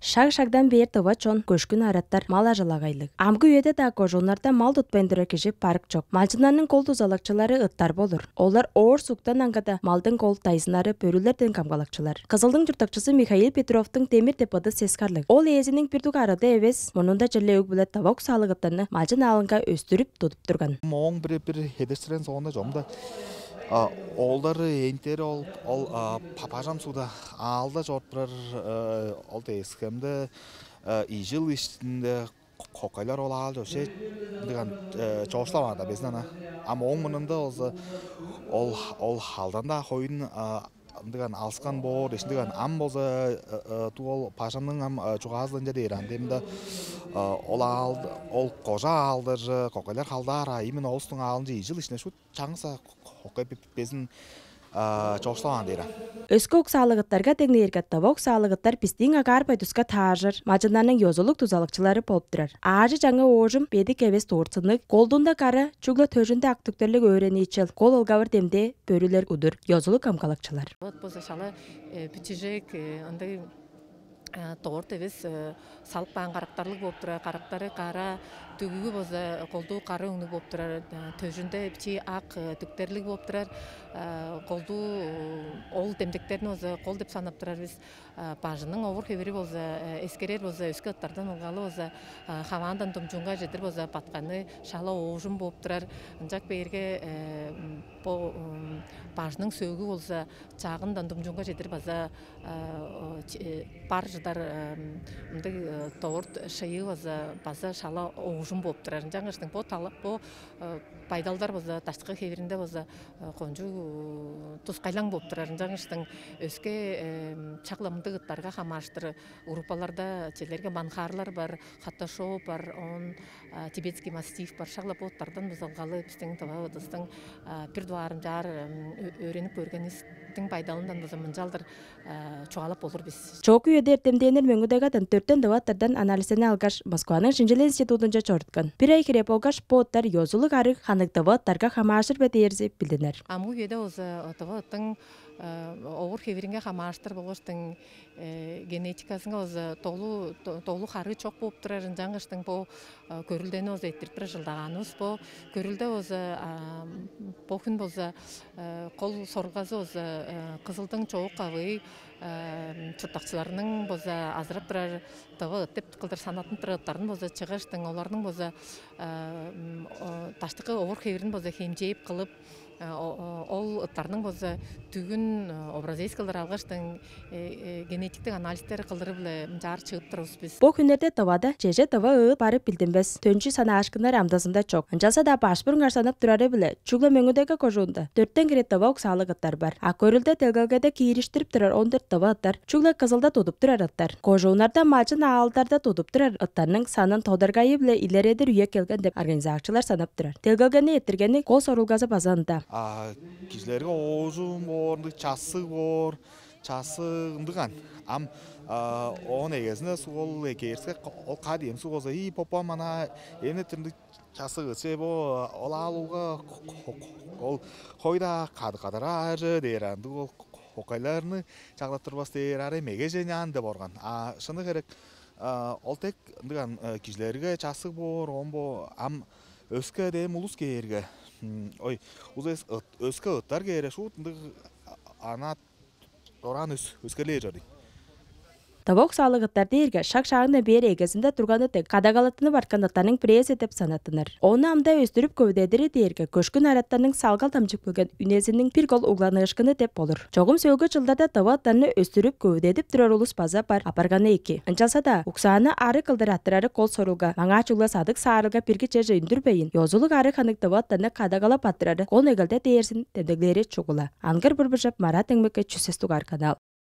Шаг-шагдан бер тыва чон көшкүн араттар мал ажалагайлык. Амгы үйөдө да кожонларда мал тутпайындыра киши парк жок. Малчынанын кол тузалакчылары ыттар болур. Олар оор суктан аңгада малдын кол тайсынары бөрүлөрдөн камгалакчылар. Кызылдын журтакчысы Михаил Петровдун темир деподы сескарлык. Ол эзинин бирдук арада эбес, мунунда жерлеук билет табак салыгыттаны малчын алынга өстүрүп тутуп турган. Моң бир хедестерен соңында жомда олдары ентери ол папажам суда алда жортурар ол тескемде ижил иштинде кокайлар ол алды ше деген чошлавада безнана моң мунунда ол халданда койун деген алскан бор деген ам болса туол пашамның ам чугазлын жадыран демде ол кожа алдыр кокайлар халдар именно олстың алынжы ижил ишне шу чаңса кокай безин чошлаван дейра. Өскө уксалыгыттарга теңнерге таба уксалыгыттар пистин агар пайдуска таажыр, мажынанын йозулук тузалыкчылары болуп турар. Ажы жаңы оожум бедик эбес тоорцынык, колдунда кары чугла төжүндө актүктерлик өөрөнүүчүл, кол олгавыр демде бөрүлөр удур, йозулук камгалакчылар. Вот позашала бүтүжек андай тоорт эбес салып баан карактарлык болуп турар, карактары кара түгүгү боза колду кары өңнү болуп турар, төжүндө бичи ак түктерлик болуп турар, колду ол демдектерин боза кол деп санап турарбыз. Бажынын овур хебери боза эскерер боза өскө аттардан алгалы боза хамандан тумжунга жетир боза батканы шала оожум болуп турар. Жак берге бажынын сөөгү болса чагындан тумжунга жетир база бар жыдар мындай тоорт шайы база шала оожум болуп турар. Жаңыртың по пайдалдар боза таштыкы хеберинде боза конжу тускайлаң болуп турар. Жаңыртың өскө чакламдык ыттарга хамаштыр группаларда челерге манхарлар бар, хатташоо бар, он тибетский мастиф бар, шаглап оттардан бузалгалы биздин табабыздын пирдуарым жар өөрөнүп көргөнүбүздүн пайдалынан буза мынжалдыр чугалап болур биз. Чок үйөдө эртемденер мөңгүдөгө төрттөн даваттардан анализini алгаш Москванын Шинжил институтунча чорткан. Бир ай кире болгаш поттар йозулук арык ханыктабаттарга хамашыр бетерси билдинер. Аму үйөдө оза табаттын овур хеберинге хамаштыр болгоштун генетикасынга оза толу хары чок болуп турар. Жаңыртың көрүлдөнү оза эттирип жылдаганыбыз көрүлдө оза күн болса кол соргазы оза кызылдың чоок кабы чуртакчыларынын боза азырап турар табы деп кылдыр санатын тураттарын боза чыгыштың олардын боза таштыкы овур хеберин боза хемжейип кылып ол ыттарның боза түгүн образейскалар алгаштың генетиктик анализдер кылдырып эле жаар чыгып турабыз биз. Бу күнөрдө табада жеже таба ыып барып билдинбес. Төнчү сана ашкындар амдасында чок. Анчалса да башбырың арсанып турары биле. Чугла мөңгүдөгө кожуунда 4тен кире таба уксалыгыттар бар. А көрүлдө телгалгада кийириштирип турар 14 таба ыттар. Чугла кызылда тутуп турар ыттар. Кожуунарда малчын аалдарда тутуп турар ыттарның санын тоодаргайы биле илередир үйө келген деп организациялар санап турар. Телгалганы эттиргени кол сорулгазы базарында. Кишилерге оожум бор, часы бор, часындыган. Он эгесинде суол экерске ол кадим сугоза попа мана эмне тиндик часы гысе бо ол алууга ол койда кадырары дейран. Ол кокайларны чагла турбас дейрар эмеге женян деп борган. Шыны керек ол тек дыган кишилерге часы бор, онбо өскө дем улус кээрге. Ой, узес өскө ыттар кере шу ана торан өскөлөр жори. Табак салыгыттар дейрге шак-шагында бери эгесинде турганы тек кадагалатыны баркандаттарның прессе деп санатынар. Оны амда өстүрүп көбүдедири дейрге көшкүн араттарның салгал тамчып көлгөн үнесинин бир кол угланышкыны деп болур. Чогум сөөгө жылдарда табаттарны өстүрүп көбүдедип турар улус база бар апарганы эки. Анчалса да уксаны ары кылдыр аттырары кол сорулга, маңа чугла садык саарылга бирге чеже үндүрбөйүн. Йозулук ары ханык табаттарны кадагалап аттырары кол эгелде дээрсин тедеглери чугула. Ангыр Бурбушев, Марат Эңмекке, Чүсес Тугар канал.